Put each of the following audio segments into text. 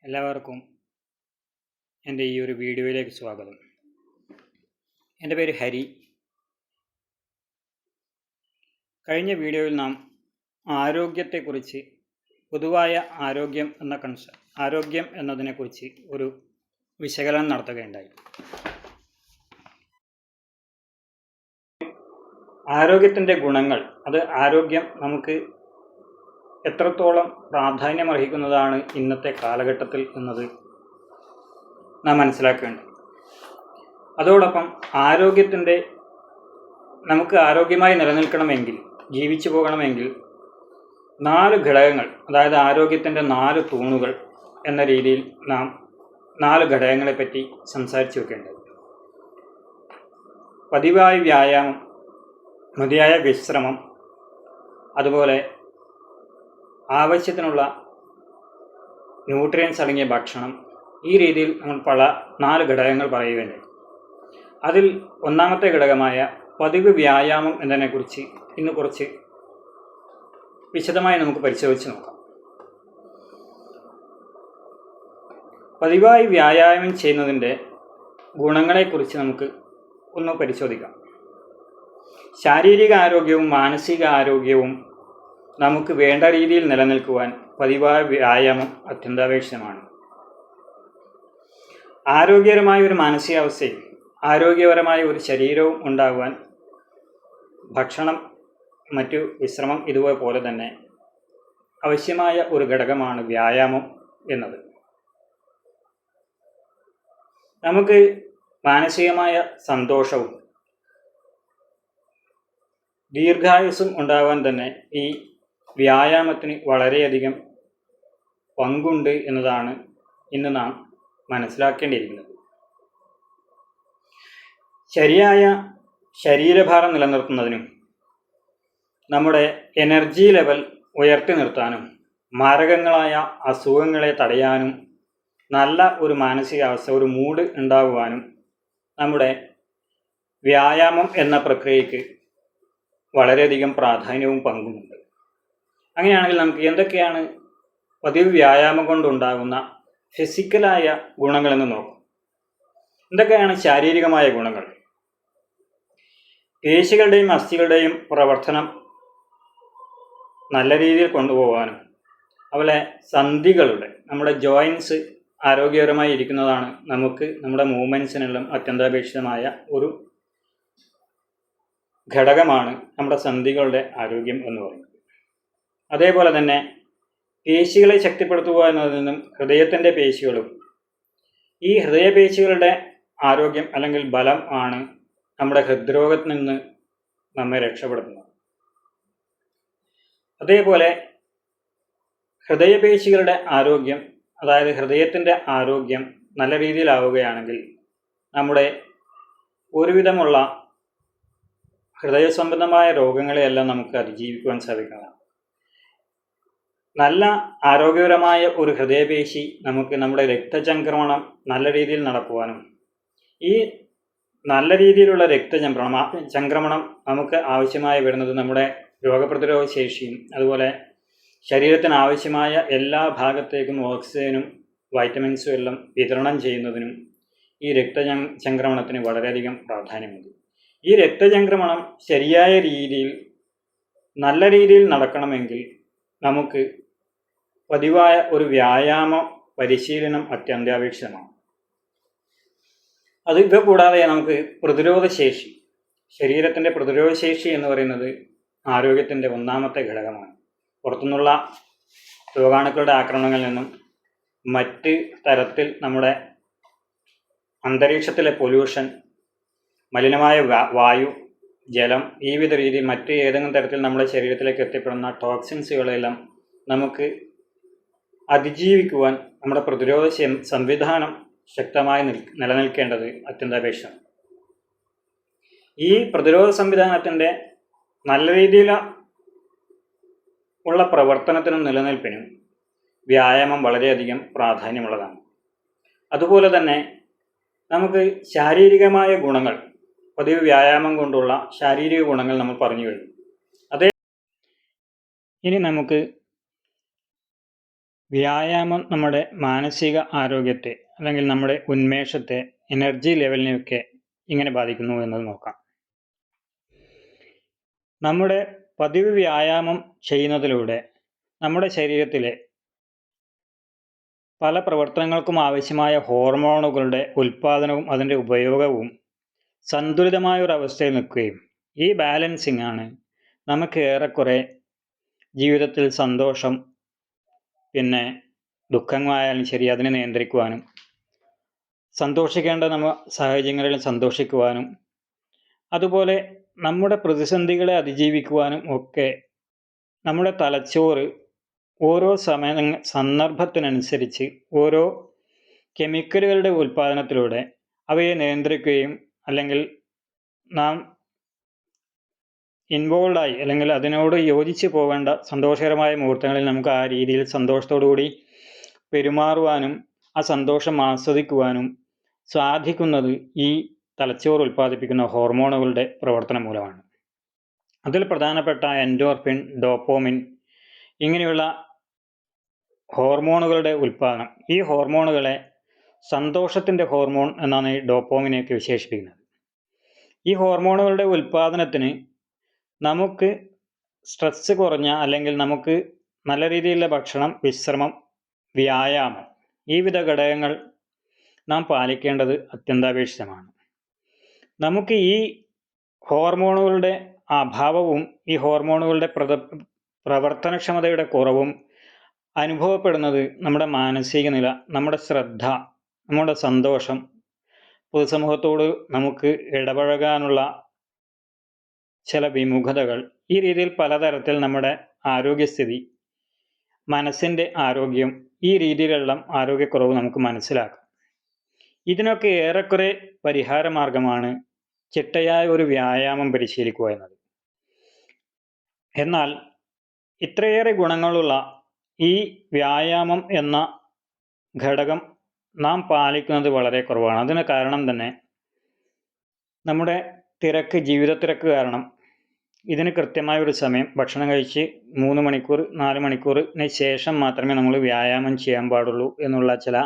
എല്ലാവർക്കും എൻ്റെ ഈ ഒരു വീഡിയോയിലേക്ക് സ്വാഗതം. എൻ്റെ പേര് ഹരി. കഴിഞ്ഞ വീഡിയോയിൽ നാം ആരോഗ്യത്തെക്കുറിച്ച്, പൊതുവായ ആരോഗ്യം എന്നതിനെക്കുറിച്ച് ഒരു വിശകലനം നടത്തുകയുണ്ടായി. ആരോഗ്യത്തിൻ്റെ ഗുണങ്ങൾ, ആരോഗ്യം നമുക്ക് എത്രത്തോളം പ്രാധാന്യമർഹിക്കുന്നതാണ് ഇന്നത്തെ കാലഘട്ടത്തിൽ എന്നത് നാം മനസ്സിലാക്കേണ്ടത്. അതോടൊപ്പം നമുക്ക് ആരോഗ്യമായി നിലനിൽക്കണമെങ്കിൽ, ജീവിച്ചു പോകണമെങ്കിൽ 4 ഘടകങ്ങൾ, അതായത് ആരോഗ്യത്തിൻ്റെ 4 തൂണുകൾ എന്ന രീതിയിൽ നാം 4 ഘടകങ്ങളെപ്പറ്റി സംസാരിച്ചു വെക്കേണ്ടത്. പതിവായ വ്യായാമം, മതിയായ വിശ്രമം, അതുപോലെ ആവശ്യത്തിനുള്ള ന്യൂട്രിയൻസ് അടങ്ങിയ ഭക്ഷണം. ഈ രീതിയിൽ നമ്മൾ 4 ഘടകങ്ങൾ പറയുകയുണ്ടായി. അതിൽ ഒന്നാമത്തെ ഘടകമായ പതിവ് വ്യായാമം എന്നതിനെക്കുറിച്ച് ഇന്ന് കുറച്ച് വിശദമായി നമുക്ക് പരിശോധിച്ച് നോക്കാം. പതിവായി വ്യായാമം ചെയ്യുന്നതിൻ്റെ ഗുണങ്ങളെക്കുറിച്ച് നമുക്ക് ഒന്ന് പരിശോധിക്കാം. ശാരീരിക ആരോഗ്യവും മാനസിക ആരോഗ്യവും നമുക്ക് വേണ്ട രീതിയിൽ നിലനിൽക്കുവാൻ പതിവായ വ്യായാമം അത്യന്താപേക്ഷിതമാണ്. ആരോഗ്യകരമായ ഒരു മാനസികാവസ്ഥയും ആരോഗ്യപരമായ ഒരു ശരീരവും ഉണ്ടാകുവാൻ ഭക്ഷണം, മറ്റു വിശ്രമം ഇതുപോലെ തന്നെ ആവശ്യമായ ഒരു ഘടകമാണ് വ്യായാമം എന്നത്. നമുക്ക് മാനസികമായ സന്തോഷവും ദീർഘായുസ്സും ഉണ്ടാകാൻ തന്നെ ഈ വ്യായാമത്തിന് വളരെയധികം പങ്കുണ്ട് എന്നതാണ് ഇന്ന് നാം മനസ്സിലാക്കേണ്ടിയിരിക്കുന്നത്. ശരിയായ ശരീരഭാരം നിലനിർത്തുന്നതിനും നമ്മുടെ എനർജി ലെവൽ ഉയർത്തി നിർത്താനും മാരകങ്ങളായ അസുഖങ്ങളെ തടയാനും നല്ല ഒരു മാനസികാവസ്ഥ, ഒരു മൂഡ് ഉണ്ടാകുവാനും നമ്മുടെ വ്യായാമം എന്ന പ്രക്രിയയ്ക്ക് വളരെയധികം പ്രാധാന്യവും പങ്കുമുണ്ട്. അങ്ങനെയാണെങ്കിൽ നമുക്ക് എന്തൊക്കെയാണ് പതിവ് വ്യായാമം കൊണ്ടുണ്ടാകുന്ന ഫിസിക്കലായ ഗുണങ്ങളെന്ന് നോക്കാം. എന്തൊക്കെയാണ് ശാരീരികമായ ഗുണങ്ങൾ? പേശികളുടെയും അസ്ഥികളുടെയും പ്രവർത്തനം നല്ല രീതിയിൽ കൊണ്ടുപോകാനും, അതുപോലെ സന്ധികളുടെ, നമ്മുടെ ജോയിൻസ് ആരോഗ്യകരമായി ഇരിക്കുന്നതാണ് നമുക്ക് നമ്മുടെ മൂവ്മെൻറ്റ്സിനെല്ലാം അത്യന്താപേക്ഷിതമായ ഒരു ഘടകമാണ് നമ്മുടെ സന്ധികളുടെ ആരോഗ്യം എന്ന് പറയുന്നത്. അതേപോലെ തന്നെ പേശികളെ ശക്തിപ്പെടുത്തുക എന്നതിൽ നിന്നും ഹൃദയത്തിൻ്റെ പേശികളും, ഈ ഹൃദയപേശികളുടെ ആരോഗ്യം അല്ലെങ്കിൽ ബലം ആണ് നമ്മുടെ ഹൃദ്രോഗത്തിൽ നിന്ന് നമ്മെ രക്ഷപ്പെടുത്തുന്നത്. അതേപോലെ ഹൃദയപേശികളുടെ ആരോഗ്യം, അതായത് ഹൃദയത്തിൻ്റെ ആരോഗ്യം നല്ല രീതിയിലാവുകയാണെങ്കിൽ നമ്മുടെ ഒരുവിധമുള്ള ഹൃദയ സംബന്ധമായ രോഗങ്ങളെയെല്ലാം നമുക്ക് അതിജീവിക്കുവാൻ സാധിക്കുന്നതാണ്. നല്ല ആരോഗ്യകരമായ ഒരു ഹൃദയപേശി നമുക്ക് നമ്മുടെ രക്തചംക്രമണം നല്ല രീതിയിൽ നടക്കുവാനും, ഈ നല്ല രീതിയിലുള്ള രക്തചംക്രമണം നമുക്ക് ആവശ്യമായി വരുന്നത് നമ്മുടെ രോഗപ്രതിരോധ ശേഷിയും, അതുപോലെ ശരീരത്തിന് ആവശ്യമായ എല്ലാ ഭാഗത്തേക്കും ഓക്സിജനും വൈറ്റമിൻസും എല്ലാം വിതരണം ചെയ്യുന്നതിനും ഈ രക്തചംക്രമണത്തിന് വളരെയധികം പ്രാധാന്യമുണ്ട്. ഈ രക്തചംക്രമണം ശരിയായ രീതിയിൽ, നല്ല രീതിയിൽ നടക്കണമെങ്കിൽ നമുക്ക് പതിവായ ഒരു വ്യായാമ പരിശീലനം അത്യന്താപേക്ഷിതമാണ്. ഇവ കൂടാതെ നമുക്ക് പ്രതിരോധശേഷി, ശരീരത്തിൻ്റെ പ്രതിരോധശേഷി എന്ന് പറയുന്നത് ആരോഗ്യത്തിൻ്റെ ഒന്നാമത്തെ ഘടകമാണ്. പുറത്തുനിന്നുള്ള രോഗാണുക്കളുടെ ആക്രമണങ്ങളിൽ നിന്നും മറ്റ് തരത്തിൽ നമ്മുടെ അന്തരീക്ഷത്തിലെ പൊല്യൂഷൻ, മലിനമായ വായു, ജലം, ഈ വിധ രീതിയിൽ മറ്റ് ഏതെങ്കിലും തരത്തിൽ നമ്മുടെ ശരീരത്തിലേക്ക് എത്തിപ്പെടുന്ന ടോക്സിൻസുകളെല്ലാം നമുക്ക് അതിജീവിക്കുവാൻ നമ്മുടെ പ്രതിരോധ സംവിധാനം ശക്തമായി നിലനിൽക്കേണ്ടത് അത്യന്താപേക്ഷിതമാണ്. ഈ പ്രതിരോധ സംവിധാനത്തിൻ്റെ നല്ല രീതിയിൽ ഉള്ള പ്രവർത്തനത്തിനും നിലനിൽപ്പിനും വ്യായാമം വളരെയധികം പ്രാധാന്യമുള്ളതാണ്. അതുപോലെ തന്നെ നമുക്ക് ശാരീരികമായ ഗുണങ്ങൾ, പതിവ് വ്യായാമം കൊണ്ടുള്ള ശാരീരിക ഗുണങ്ങൾ നമ്മൾ പറഞ്ഞു കഴിഞ്ഞു. ഇനി നമുക്ക് വ്യായാമം നമ്മുടെ മാനസിക ആരോഗ്യത്തെ അല്ലെങ്കിൽ നമ്മുടെ ഉന്മേഷത്തെ, എനർജി ലെവലിനെയൊക്കെ എങ്ങനെ ബാധിക്കുന്നു എന്നത് നോക്കാം. നമ്മുടെ പതിവ് വ്യായാമം ചെയ്യുന്നതിലൂടെ നമ്മുടെ ശരീരത്തിലെ പല പ്രവർത്തനങ്ങൾക്കും ആവശ്യമായ ഹോർമോണുകളുടെ ഉൽപ്പാദനവും അതിൻ്റെ ഉപയോഗവും സന്തുലിതമായ ഒരു അവസ്ഥയിൽ നിൽക്കുകയും ഈ ബാലൻസിംഗ് ആണ് നമുക്ക് ഏറെക്കുറെ ജീവിതത്തിൽ സന്തോഷം, പിന്നെ ദുഃഖങ്ങളായാലും ശരി അതിനെ നിയന്ത്രിക്കുവാനും, സന്തോഷിക്കേണ്ട സാഹചര്യങ്ങളിൽ സന്തോഷിക്കുവാനും, അതുപോലെ നമ്മുടെ പ്രതിസന്ധികളെ അതിജീവിക്കുവാനും ഒക്കെ നമ്മുടെ തലച്ചോറ് ഓരോ സന്ദർഭത്തിനനുസരിച്ച് ഓരോ കെമിക്കലുകളുടെ ഉൽപ്പാദനത്തിലൂടെ അവയെ നിയന്ത്രിക്കുകയും അല്ലെങ്കിൽ നാം ഇൻവോൾവായി അല്ലെങ്കിൽ അതിനോട് യോജിച്ച് പോകേണ്ട സന്തോഷകരമായ മുഹൂർത്തങ്ങളിൽ നമുക്ക് ആ രീതിയിൽ സന്തോഷത്തോടുകൂടി പെരുമാറുവാനും ആ സന്തോഷം ആസ്വദിക്കുവാനും സാധിക്കുന്നത് ഈ തലച്ചോറ് ഉൽപ്പാദിപ്പിക്കുന്ന ഹോർമോണുകളുടെ പ്രവർത്തനം മൂലമാണ്. അതിൽ പ്രധാനപ്പെട്ട എൻഡോർഫിൻ, ഡോപ്പോമിൻ ഇങ്ങനെയുള്ള ഹോർമോണുകളുടെ ഉൽപ്പാദനം, ഈ ഹോർമോണുകളെ സന്തോഷത്തിൻ്റെ ഹോർമോൺ എന്നാണ് ഈ ഡോപ്പോമിനെയൊക്കെ വിശേഷിപ്പിക്കുന്നത്. ഈ ഹോർമോണുകളുടെ ഉൽപ്പാദനത്തിന് നമുക്ക് സ്ട്രെസ് കുറഞ്ഞ അല്ലെങ്കിൽ നമുക്ക് നല്ല രീതിയിലുള്ള ഭക്ഷണം, വിശ്രമം, വ്യായാമം ഈ വിധ ഘടകങ്ങൾ നാം പാലിക്കേണ്ടത് അത്യന്താപേക്ഷിതമാണ്. നമുക്ക് ഈ ഹോർമോണുകളുടെ അഭാവവും ഈ ഹോർമോണുകളുടെ പ്രവർത്തനക്ഷമതയുടെ കുറവും അനുഭവപ്പെടുന്നത് നമ്മുടെ മാനസിക നില, നമ്മുടെ ശ്രദ്ധ, നമ്മുടെ സന്തോഷം, പൊതുസമൂഹത്തോട് നമുക്ക് ഇടപഴകാനുള്ള ചില വിമുഖതകൾ, ഈ രീതിയിൽ പലതരത്തിൽ നമ്മുടെ ആരോഗ്യസ്ഥിതി, മനസ്സിൻ്റെ ആരോഗ്യം, ഈ രീതിയിലുള്ള ആരോഗ്യക്കുറവ് നമുക്ക് മനസ്സിലാക്കാം. ഇതിനൊക്കെ ഏറെക്കുറെ പരിഹാര മാർഗമാണ് ചിട്ടയായ ഒരു വ്യായാമം പരിശീലിക്കുക എന്നത്. എന്നാൽ ഇത്രയേറെ ഗുണങ്ങളുള്ള ഈ വ്യായാമം എന്ന ഘടകം നാം പാലിക്കുന്നത് വളരെ കുറവാണ്. അതിന് കാരണം തന്നെ നമ്മുടെ ജീവിത തിരക്ക് കാരണം ഇതിന് കൃത്യമായ ഒരു സമയം, ഭക്ഷണം കഴിച്ച് 3 മണിക്കൂർ 4 മണിക്കൂറിന് ശേഷം മാത്രമേ നമ്മൾ വ്യായാമം ചെയ്യാൻ പാടുള്ളൂ എന്നുള്ള ചില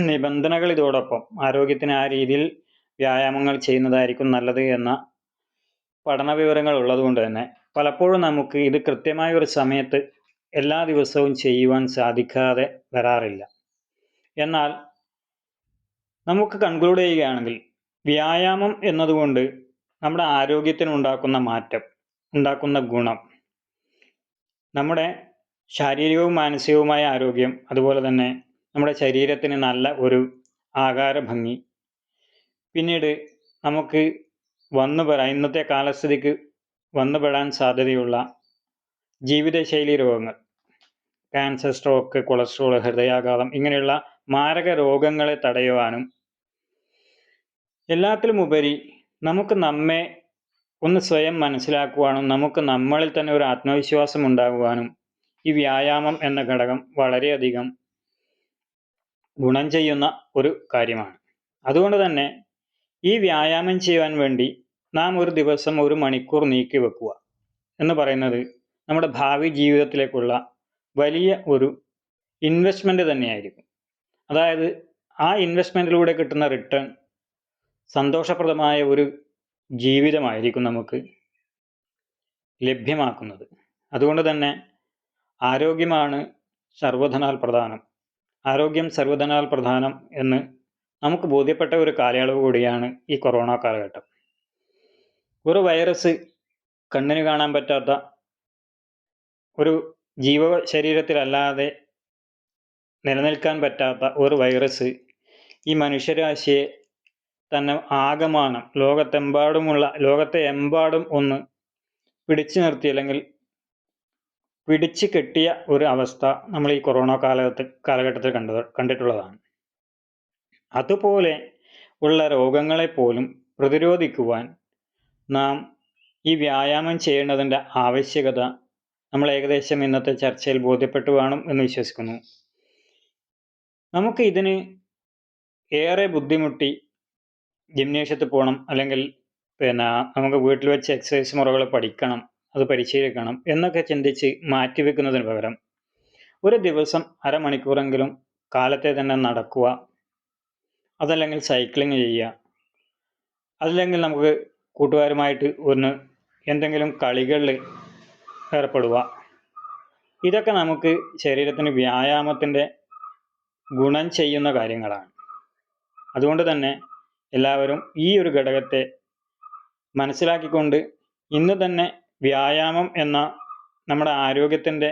നിബന്ധനകൾ ഇതോടൊപ്പം ആരോഗ്യത്തിന് ആ രീതിയിൽ വ്യായാമങ്ങൾ ചെയ്യുന്നതായിരിക്കും നല്ലത് എന്ന പഠന വിവരങ്ങൾ ഉള്ളതുകൊണ്ട് തന്നെ പലപ്പോഴും നമുക്ക് ഇത് കൃത്യമായ ഒരു സമയത്ത് എല്ലാ ദിവസവും ചെയ്യുവാൻ സാധിക്കാതെ വരാറില്ല. എന്നാൽ നമുക്ക് കൺക്ലൂഡ് ചെയ്യുകയാണെങ്കിൽ വ്യായാമം എന്നതുകൊണ്ട് നമ്മുടെ ആരോഗ്യത്തിന് ഉണ്ടാക്കുന്ന മാറ്റം, ഉണ്ടാക്കുന്ന ഗുണം, നമ്മുടെ ശാരീരികവും മാനസികവുമായ ആരോഗ്യം, അതുപോലെ തന്നെ നമ്മുടെ ശരീരത്തിന് നല്ല ഒരു ആകാര ഭംഗി, പിന്നീട് നമുക്ക് ഇന്നത്തെ കാലസ്ഥിതിക്ക് വന്നുപെടാൻ സാധ്യതയുള്ള ജീവിതശൈലി രോഗങ്ങൾ, ക്യാൻസർ, സ്ട്രോക്ക്, കൊളസ്ട്രോൾ, ഹൃദയാഘാതം ഇങ്ങനെയുള്ള മാരക രോഗങ്ങളെ തടയുവാനും എല്ലാത്തിലുമുപരി നമുക്ക് നമ്മെ ഒന്ന് സ്വയം മനസ്സിലാക്കുവാനും നമുക്ക് നമ്മളിൽ തന്നെ ഒരു ആത്മവിശ്വാസം ഉണ്ടാകുവാനും ഈ വ്യായാമം എന്ന ഘടകം വളരെയധികം ഗുണം ചെയ്യുന്ന ഒരു കാര്യമാണ്. അതുകൊണ്ട് തന്നെ ഈ വ്യായാമം ചെയ്യുവാൻ വേണ്ടി നാം ഒരു ദിവസം 1 മണിക്കൂർ നീക്കി വെക്കുക എന്ന് പറയുന്നത് നമ്മുടെ ഭാവി ജീവിതത്തിലേക്കുള്ള വലിയ ഒരു ഇൻവെസ്റ്റ്മെൻറ്റ് തന്നെയായിരിക്കും. അതായത് ആ ഇൻവെസ്റ്റ്മെൻറ്റിലൂടെ കിട്ടുന്ന റിട്ടേൺ സന്തോഷപ്രദമായ ഒരു ജീവിതമായിരിക്കും നമുക്ക് ലഭ്യമാക്കുന്നത്. അതുകൊണ്ട് തന്നെ ആരോഗ്യമാണ് സർവ്വധനാൽ പ്രധാനം, ആരോഗ്യം സർവ്വധനാൽ പ്രധാനം എന്ന് നമുക്ക് ബോധ്യപ്പെട്ട ഒരു കാലയളവ് കൂടിയാണ് ഈ കൊറോണ കാലഘട്ടം. ഒരു വൈറസ്, കണ്ണിന് കാണാൻ പറ്റാത്ത ഒരു ശരീരത്തിലല്ലാതെ നിലനിൽക്കാൻ പറ്റാത്ത ഒരു വൈറസ് ഈ മനുഷ്യരാശിയെ തന്നെ ആകമാനം ലോകത്തെ എമ്പാടും ഒന്ന് പിടിച്ചു നിർത്തി അല്ലെങ്കിൽ പിടിച്ചു കെട്ടിയ ഒരു അവസ്ഥ നമ്മൾ ഈ കൊറോണ കാലഘട്ടത്തിൽ കണ്ടിട്ടുള്ളതാണ്. അതുപോലെ ഉള്ള രോഗങ്ങളെ പോലും പ്രതിരോധിക്കുവാൻ നാം ഈ വ്യായാമം ചെയ്യേണ്ടതിൻ്റെ ആവശ്യകത നമ്മൾ ഏകദേശം ഇന്നത്തെ ചർച്ചയിൽ ബോധ്യപ്പെട്ടു കാണും എന്ന് വിശ്വസിക്കുന്നു. നമുക്ക് ഇതിന് ഏറെ ബുദ്ധിമുട്ടി ജിംനേഷ്യത്തിൽ പോകണം, അല്ലെങ്കിൽ നമുക്ക് വീട്ടിൽ വെച്ച് എക്സസൈസ് മുറകൾ പഠിക്കണം, അത് പരിശീലിക്കണം എന്നൊക്കെ ചിന്തിച്ച് മാറ്റിവെക്കുന്നതിന് പകരം ഒരു ദിവസം അരമണിക്കൂറെങ്കിലും കാലത്തെ തന്നെ നടക്കുക, അതല്ലെങ്കിൽ സൈക്ലിംഗ് ചെയ്യുക, അതല്ലെങ്കിൽ നമുക്ക് കൂട്ടുകാരുമായിട്ട് ഒന്ന് എന്തെങ്കിലും കളികളിൽ ഏർപ്പെടുക. ഇതൊക്കെ നമുക്ക് ശരീരത്തിന് വ്യായാമത്തിൻ്റെ ഗുണം ചെയ്യുന്ന കാര്യങ്ങളാണ്. അതുകൊണ്ട് തന്നെ എല്ലാവരും ഈ ഒരു ഘടകത്തെ മനസ്സിലാക്കിക്കൊണ്ട് ഇന്ന് തന്നെ വ്യായാമം എന്ന നമ്മുടെ ആരോഗ്യത്തിൻ്റെ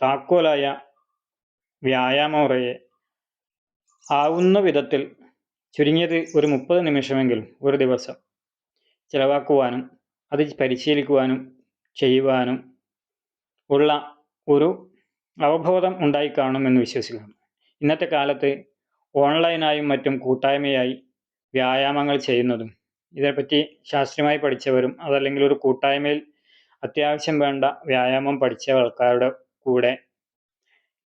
താക്കോലായ വ്യായാമ മുറയെ ആവുന്ന വിധത്തിൽ ചുരുങ്ങിയത് ഒരു 30 നിമിഷമെങ്കിലും ഒരു ദിവസം ചിലവാക്കുവാനും അത് പരിശീലിക്കുവാനും ചെയ്യുവാനും ഉള്ള ഒരു അവബോധം ഉണ്ടായിക്കാണുമെന്ന് വിശ്വസിക്കുന്നു. ഇന്നത്തെ കാലത്ത് ഓൺലൈനായും മറ്റും കൂട്ടായ്മയായി വ്യായാമങ്ങൾ ചെയ്യുന്നതും ഇതേപ്പറ്റി ശാസ്ത്രീയമായി പഠിച്ചവരും അതല്ലെങ്കിൽ ഒരു കൂട്ടായ്മയിൽ അത്യാവശ്യം വേണ്ട വ്യായാമം പഠിച്ച ആൾക്കാരുടെ കൂടെ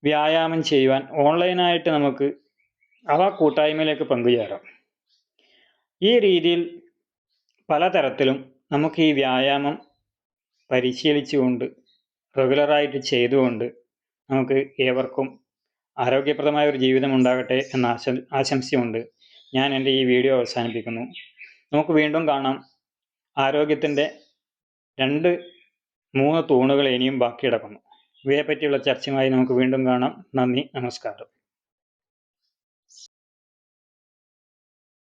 വ്യായാമം ചെയ്യുവാൻ ഓൺലൈനായിട്ട് നമുക്ക് അവ കൂട്ടായ്മയിലേക്ക് പങ്കുചേരാം. ഈ രീതിയിൽ പലതരത്തിലും നമുക്ക് ഈ വ്യായാമം പരിശീലിച്ചുകൊണ്ട് റെഗുലറായിട്ട് ചെയ്തുകൊണ്ട് നമുക്ക് ഏവർക്കും ആരോഗ്യപ്രദമായ ഒരു ജീവിതം ഉണ്ടാകട്ടെ എന്ന ആശംസയുണ്ട് ഞാൻ എൻ്റെ ഈ വീഡിയോ അവസാനിപ്പിക്കുന്നു. നമുക്ക് വീണ്ടും കാണാം. ആരോഗ്യത്തിൻ്റെ 2-3 തൂണുകൾ ഇനിയും ബാക്കി കിടക്കുന്നു. ഇവയെപ്പറ്റിയുള്ള ചർച്ചയുമായി നമുക്ക് വീണ്ടും കാണാം. നന്ദി, നമസ്കാരം.